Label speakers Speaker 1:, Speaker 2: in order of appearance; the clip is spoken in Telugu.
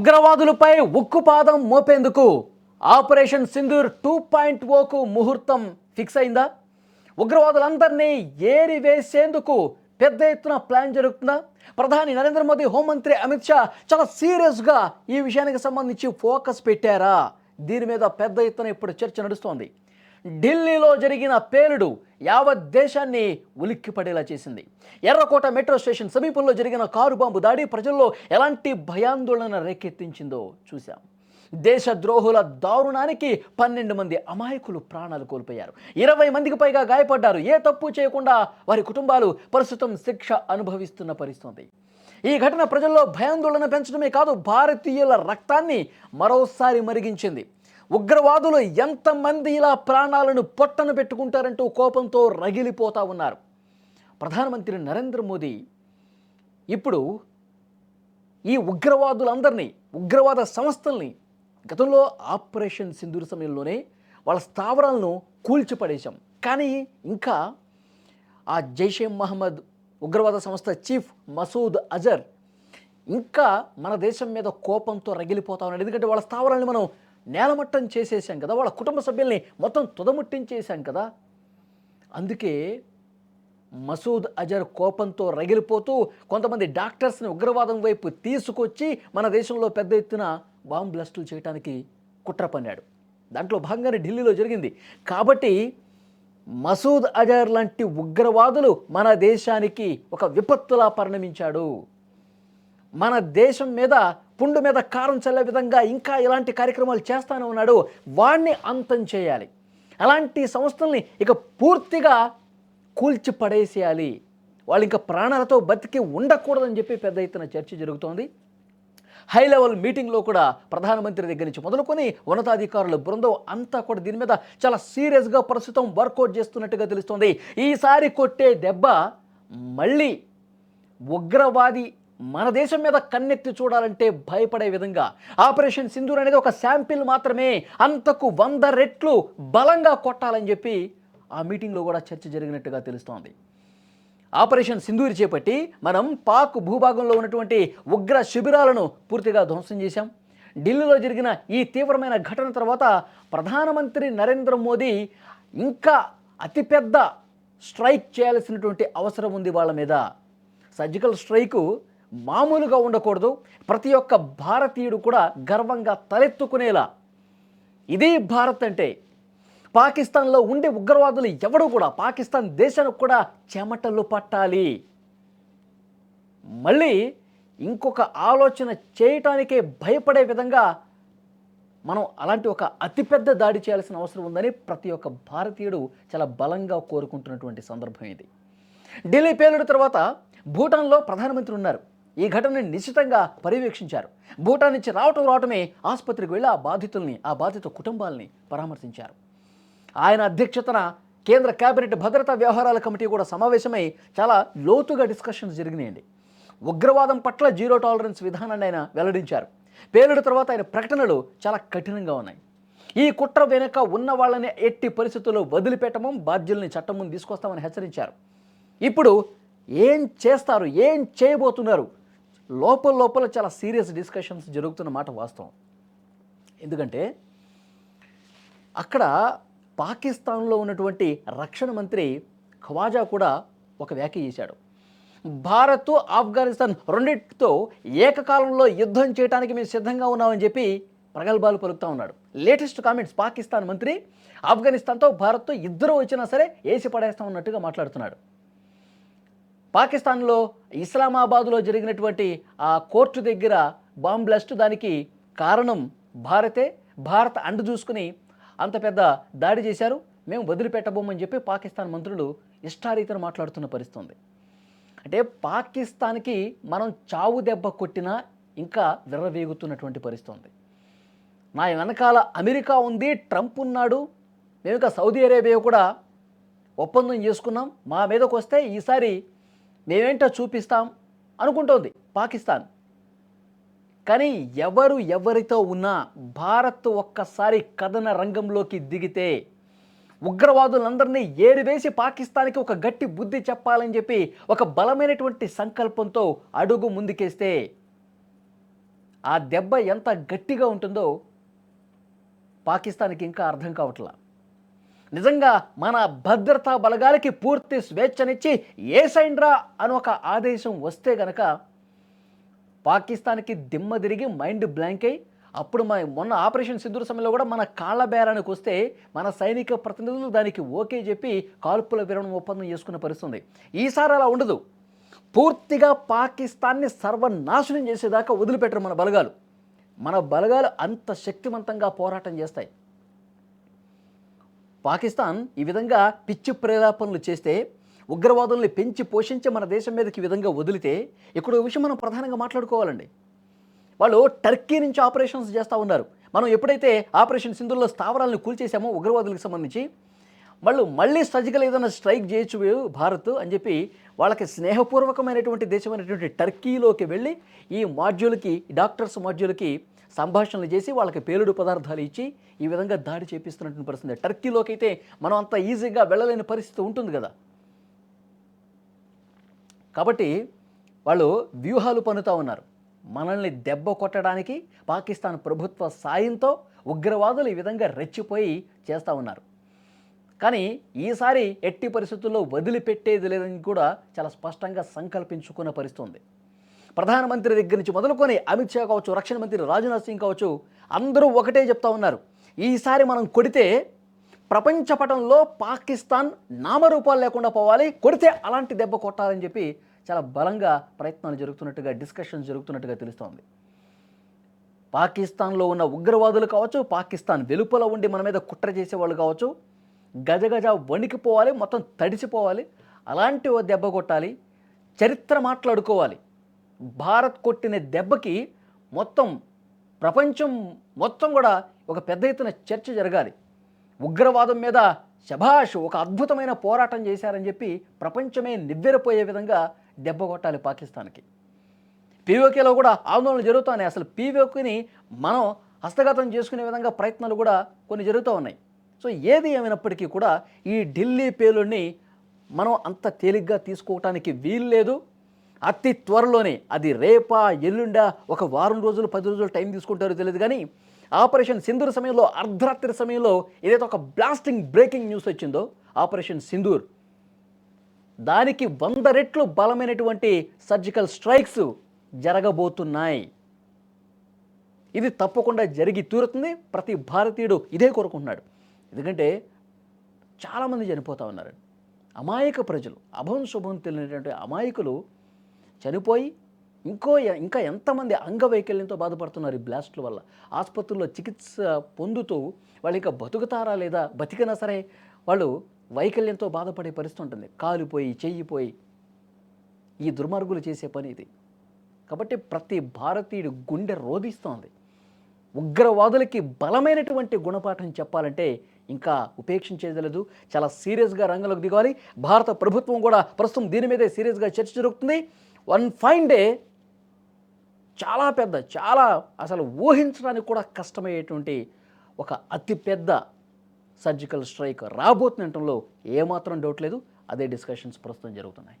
Speaker 1: ఉగ్రవాదులపై ఉక్కుపాదం మోపేందుకు ఆపరేషన్ సింధూర్ 2.0కు ముహూర్తం ఫిక్స్ అయిందా? ఉగ్రవాదులందరినీ ఏరివేసేందుకు పెద్ద ఎత్తున ప్లాన్ జరుగుతుందా? ప్రధాని నరేంద్ర మోదీ, హోంమంత్రి అమిత్ షా చాలా సీరియస్గా ఈ విషయానికి సంబంధించి ఫోకస్ పెట్టారా? దీని మీద పెద్ద ఎత్తున ఇప్పుడు చర్చ నడుస్తోంది. ఢిల్లీలో జరిగిన పేలుడు యావత్ దేశాన్ని ఉలిక్కిపడేలా చేసింది. ఎర్రకోట మెట్రో స్టేషన్ సమీపంలో జరిగిన కారు బాంబు దాడి ప్రజల్లో ఎలాంటి భయాందోళన రేకెత్తించిందో చూశాం. దేశద్రోహుల దారుణానికి 12 మంది అమాయకులు ప్రాణాలు కోల్పోయారు. 20 మందికి పైగా గాయపడ్డారు. ఏ తప్పు చేయకుండా వారి కుటుంబాలు ప్రస్తుతం శిక్ష అనుభవిస్తున్న పరిస్థితి. ఈ ఘటన ప్రజల్లో భయాందోళన పెంచడమే కాదు, భారతీయుల రక్తాన్ని మరోసారి మరిగించింది. ఉగ్రవాదులు ఎంతమంది ఇలా ప్రాణాలను పొట్టను పెట్టుకుంటారంటూ కోపంతో రగిలిపోతా ఉన్నారు. ప్రధానమంత్రి నరేంద్ర మోదీ ఇప్పుడు ఈ ఉగ్రవాదులందరినీ, ఉగ్రవాద సంస్థల్ని గతంలో ఆపరేషన్ సింధూర్ సమయంలోనే వాళ్ళ స్థావరాలను కూల్చిపడేశాం. కానీ ఇంకా ఆ జైషే మహమ్మద్ ఉగ్రవాద సంస్థ చీఫ్ మసూద్ అజర్ ఇంకా మన దేశం మీద కోపంతో రగిలిపోతా ఉన్నాడు. ఎందుకంటే వాళ్ళ స్థావరాలను మనం నేలమట్టం చేసేసాం కదా, వాళ్ళ కుటుంబ సభ్యుల్ని మొత్తం తుదముట్టించేసాం కదా. అందుకే మసూద్ అజర్ కోపంతో రగిలిపోతూ కొంతమంది డాక్టర్స్ని ఉగ్రవాదం వైపు తీసుకొచ్చి మన దేశంలో పెద్ద ఎత్తున బాంబ్ బ్లాస్టులు చేయడానికి కుట్ర పన్నాడు. దాంట్లో భాగంగానే ఢిల్లీలో జరిగింది. కాబట్టి మసూద్ అజర్ లాంటి ఉగ్రవాదులు మన దేశానికి ఒక విపత్తులా పరిణమించాడు. మన దేశం మీద పుండు మీద కారం చల్లే విధంగా ఇంకా ఇలాంటి కార్యక్రమాలు చేస్తానే ఉన్నాడు. వాడిని అంతం చేయాలి. అలాంటి సంస్థల్ని ఇక పూర్తిగా కూల్చి పడేసేయాలి. వాళ్ళు ఇంకా ప్రాణాలతో బతికి ఉండకూడదని చెప్పి పెద్ద ఎత్తున చర్చ జరుగుతోంది. హై లెవెల్ మీటింగ్లో కూడా ప్రధానమంత్రి దగ్గర నుంచి మొదలుకొని ఉన్నతాధికారుల బృందం అంతా కూడా దీని మీద చాలా సీరియస్గా ప్రస్తుతం వర్కౌట్ చేస్తున్నట్టుగా తెలుస్తోంది. ఈసారి కొట్టే దెబ్బ మళ్ళీ ఉగ్రవాది మన దేశం మీద కన్నెత్తి చూడాలంటే భయపడే విధంగా ఆపరేషన్ సింధూర్ అనేది ఒక శాంపిల్ మాత్రమే, అంతకు 100 రెట్లు బలంగా కొట్టాలని చెప్పి ఆ మీటింగ్లో కూడా చర్చ జరిగినట్టుగా తెలుస్తోంది. ఆపరేషన్ సింధూర్ చేపట్టి మనం పాక్ భూభాగంలో ఉన్నటువంటి ఉగ్ర శిబిరాలను పూర్తిగా ధ్వంసం చేశాం. ఢిల్లీలో జరిగిన ఈ తీవ్రమైన ఘటన తర్వాత ప్రధానమంత్రి నరేంద్ర మోదీ ఇంకా అతిపెద్ద స్ట్రైక్ చేయాల్సినటువంటి అవసరం ఉంది వాళ్ళ మీద. సర్జికల్ స్ట్రైకు మామూలుగా ఉండకూడదు. ప్రతి ఒక్క భారతీయుడు కూడా గర్వంగా తలెత్తుకునేలా, ఇది భారత్ అంటే. పాకిస్తాన్లో ఉండే ఉగ్రవాదులు ఎవడు కూడా పాకిస్తాన్ దేశానికి కూడా చెమటలు పట్టాలి. మళ్ళీ ఇంకొక ఆలోచన చేయటానికే భయపడే విధంగా మనం అలాంటి ఒక అతిపెద్ద దాడి చేయాల్సిన అవసరం ఉందని ప్రతి ఒక్క భారతీయుడు చాలా బలంగా కోరుకుంటున్నటువంటి సందర్భం ఇది. ఢిల్లీ పేలుడు తర్వాత భూటాన్లో ప్రధానమంత్రి ఉన్నారు. ఈ ఘటనని నిశ్చితంగా పర్యవేక్షించారు. భూటాన్ నుంచి రావటమే ఆసుపత్రికి వెళ్ళి ఆ బాధిత కుటుంబాలని పరామర్శించారు. ఆయన అధ్యక్షతన కేంద్ర కేబినెట్ భద్రతా వ్యవహారాల కమిటీ కూడా సమావేశమై చాలా లోతుగా డిస్కషన్స్ జరిగినాయండి. ఉగ్రవాదం పట్ల జీరో టాలరెన్స్ విధానాన్ని ఆయన వెల్లడించారు. పేలుడు తర్వాత ఆయన ప్రకటనలు చాలా కఠినంగా ఉన్నాయి. ఈ కుట్ర వెనుక ఉన్న వాళ్ళని ఎట్టి పరిస్థితుల్లో వదిలిపెట్టమం, బాధ్యుల్ని చట్టం ముందు తీసుకొస్తామని హెచ్చరించారు. ఇప్పుడు ఏం చేస్తారు, ఏం చేయబోతున్నారు, లోపల చాలా సీరియస్ డిస్కషన్స్ జరుగుతున్న మాట వాస్తవం. ఎందుకంటే అక్కడ పాకిస్తాన్లో ఉన్నటువంటి రక్షణ మంత్రి ఖవాజా కూడా ఒక వ్యాఖ్య చేశాడు. భారత్, ఆఫ్ఘనిస్తాన్ రెండింటితో ఏకకాలంలో యుద్ధం చేయడానికి మేము సిద్ధంగా ఉన్నామని చెప్పి ప్రగల్భాలు పలుకుతూ ఉన్నాడు. లేటెస్ట్ కామెంట్స్, పాకిస్తాన్ మంత్రి ఆఫ్ఘనిస్తాన్తో భారత్తో ఇద్దరు వచ్చినా సరే ఏసి పడేస్తాం అన్నట్టుగా మాట్లాడుతున్నాడు. పాకిస్తాన్లో ఇస్లామాబాద్లో జరిగినటువంటి ఆ కోర్టు దగ్గర బాంబ్ బ్లాస్ట్, దానికి కారణం భారతే. భారత్ అండు చూసుకుని అంత పెద్ద దాడి చేశారు, మేము వదిలిపెట్టబోమని చెప్పి పాకిస్తాన్ మంత్రులు ఇష్టారీతను మాట్లాడుతున్న పరిస్థితి. అంటే పాకిస్తాన్కి మనం చావు దెబ్బ కొట్టినా ఇంకా విర్రవేగుతున్నటువంటి పరిస్థితి. నా వెనకాల అమెరికా ఉంది, ట్రంప్ ఉన్నాడు, మేము ఇంకా సౌదీ అరేబియా కూడా ఒప్పందం చేసుకున్నాం, మా మీదకి వస్తే ఈసారి మేమేంటో చూపిస్తాం అనుకుంటోంది పాకిస్తాన్. కానీ ఎవరితో ఉన్నా భారత్ ఒక్కసారి కథన రంగంలోకి దిగితే, ఉగ్రవాదులందరినీ ఏరివేసి పాకిస్తాన్కి ఒక గట్టి బుద్ధి చెప్పాలని చెప్పి ఒక బలమైనటువంటి సంకల్పంతో అడుగు ముందుకేస్తే ఆ దెబ్బ ఎంత గట్టిగా ఉంటుందో పాకిస్తాన్కి ఇంకా అర్థం కావట్లా. నిజంగా మన భద్రతా బలగాలకి పూర్తి స్వేచ్ఛనిచ్చి ఏసైండ్రా అని ఒక ఆదేశం వస్తే గనక పాకిస్తాన్కి దిమ్మ తిరిగి మైండ్ బ్లాంక్ అయ్యి అప్పుడు మొన్న ఆపరేషన్ సింధూర్ సమయంలో కూడా మన కాళ్ళ బేరానికి వస్తే మన సైనిక ప్రతినిధులు దానికి ఓకే చెప్పి కాల్పుల విరమణ ఒప్పందం చేసుకున్న పరిస్థితుంది. ఈసారి అలా ఉండదు. పూర్తిగా పాకిస్తాన్ని సర్వనాశనం చేసేదాకా వదిలిపెట్టరు మన బలగాలు. మన బలగాలు అంత శక్తివంతంగా పోరాటం చేస్తాయి. పాకిస్తాన్ ఈ విధంగా పిచ్చి ప్రేరేపణలు చేస్తే, ఉగ్రవాదుల్ని పెంచి పోషించి మన దేశం మీదకి ఈ విధంగా వదిలితే, ఇక్కడ విషయం మనం ప్రధానంగా మాట్లాడుకోవాలండి. వాళ్ళు టర్కీ నుంచి ఆపరేషన్స్ చేస్తూ ఉన్నారు. మనం ఎప్పుడైతే ఆపరేషన్ సింధూర్లో స్థావరాలను కూల్చేసామో ఉగ్రవాదులకు సంబంధించి, మళ్ళీ సర్జికల్ ఏదైనా స్ట్రైక్ చేయొచ్చు భారత్ అని చెప్పి వాళ్ళకి స్నేహపూర్వకమైనటువంటి దేశమైనటువంటి టర్కీలోకి వెళ్ళి ఈ మాడ్యూల్కి, డాక్టర్స్ మాడ్యూల్కి సంభాషణలు చేసి వాళ్ళకి పేలుడు పదార్థాలు ఇచ్చి ఈ విధంగా దాడి చేపిస్తున్నటువంటి పరిస్థితి. టర్కీలోకి అయితే మనం అంత ఈజీగా వెళ్ళలేని పరిస్థితి ఉంటుంది కదా. కాబట్టి వాళ్ళు వ్యూహాలు పన్నుతూ ఉన్నారు. మనల్ని దెబ్బ కొట్టడానికి పాకిస్తాన్ ప్రభుత్వ సాయంతో ఉగ్రవాదులు ఈ విధంగా రెచ్చిపోయి చేస్తూ ఉన్నారు. కానీ ఈసారి ఎట్టి పరిస్థితుల్లో వదిలిపెట్టేది లేదని కూడా చాలా స్పష్టంగా సంకల్పించుకున్న పరిస్థితి ఉంది. ప్రధానమంత్రి దగ్గర నుంచి మొదలుకొని అమిత్ షా కావచ్చు, రక్షణ మంత్రి రాజ్నాథ్ సింగ్ కావచ్చు, అందరూ ఒకటే చెప్తా ఉన్నారు. ఈసారి మనం కొడితే ప్రపంచ పటంలో పాకిస్తాన్ నామరూపాలు లేకుండా పోవాలి, కొడితే అలాంటి దెబ్బ కొట్టాలని చెప్పి చాలా బలంగా ప్రయత్నాలు జరుగుతున్నట్టుగా, డిస్కషన్స్ జరుగుతున్నట్టుగా తెలుస్తోంది. పాకిస్తాన్లో ఉన్న ఉగ్రవాదులు కావచ్చు, పాకిస్తాన్ వెలుపల ఉండి మన మీద కుట్ర చేసేవాళ్ళు కావచ్చు, గజగజ వణికిపోవాలి, మొత్తం తడిసిపోవాలి, అలాంటి ఓ దెబ్బ కొట్టాలి, చరిత్ర మాట్లాడుకోవాలి. భారత్ కొట్టిన దెబ్బకి మొత్తం ప్రపంచం మొత్తం కూడా ఒక పెద్ద ఎత్తున చర్చ జరగాలి. ఉగ్రవాదం మీద శభాష్, ఒక అద్భుతమైన పోరాటం చేశారని చెప్పి ప్రపంచమే నివ్వెరపోయే విధంగా దెబ్బ కొట్టాలి పాకిస్తాన్కి. పీఓకేలో కూడా ఆందోళనలు జరుగుతున్నాయి. అసలు పీఓకేని మనం హస్తగతం చేసుకునే విధంగా ప్రయత్నాలు కూడా కొన్ని జరుగుతూ ఉన్నాయి. సో ఏది ఏమైనప్పటికీ కూడా ఈ ఢిల్లీ పేలుడిని మనం అంత తేలిగ్గా తీసుకోవటానికి వీలు లేదు. అతి త్వరలోనే, అది రేపా ఎల్లుండా, ఒక వారం రోజులు 10 రోజులు టైం తీసుకుంటారో తెలియదు, కానీ ఆపరేషన్ సింధూర్ సమయంలో, అర్ధరాత్రి సమయంలో ఏదైతే ఒక బ్రేకింగ్ న్యూస్ వచ్చిందో ఆపరేషన్ సింధూర్, దానికి 100 రెట్లు బలమైనటువంటి సర్జికల్ స్ట్రైక్స్ జరగబోతున్నాయి. ఇది తప్పకుండా జరిగి తీరుతుంది. ప్రతి భారతీయుడు ఇదే కోరుకుంటున్నాడు. ఎందుకంటే చాలామంది చనిపోతూ ఉన్నారు. అమాయక ప్రజలు, అభం శుభం తెలియనటువంటి అమాయకులు చనిపోయి ఇంకా ఎంతమంది అంగవైకల్యంతో బాధపడుతున్నారు ఈ బ్లాస్ట్ల వల్ల. ఆసుపత్రుల్లో చికిత్స పొందుతూ వాళ్ళు ఇంకా బతుకుతారా లేదా, బతికినా సరే వాళ్ళు వైకల్యంతో బాధపడే పరిస్థితి ఉంటుంది. కాలిపోయి, చెయ్యిపోయి ఈ దుర్మార్గులు చేసే పని ఇది. కాబట్టి ప్రతి భారతీయుడు గుండె రోధిస్తోంది. ఉగ్రవాదులకి బలమైనటువంటి గుణపాఠం చెప్పాలంటే ఇంకా ఉపేక్షించేదలేదు. చాలా సీరియస్గా రంగంలోకి దిగాలి. భారత ప్రభుత్వం కూడా ప్రస్తుతం దీని మీదే సీరియస్గా చర్చ జరుగుతుంది. వన్ ఫైన్ డే చాలా అసలు ఊహించడానికి కూడా కష్టమయ్యేటువంటి ఒక అతిపెద్ద సర్జికల్ స్ట్రైక్ రాబోతుండటంలో ఏమాత్రం డౌట్ లేదు. అదే డిస్కషన్స్ ప్రస్తుతం జరుగుతున్నాయి.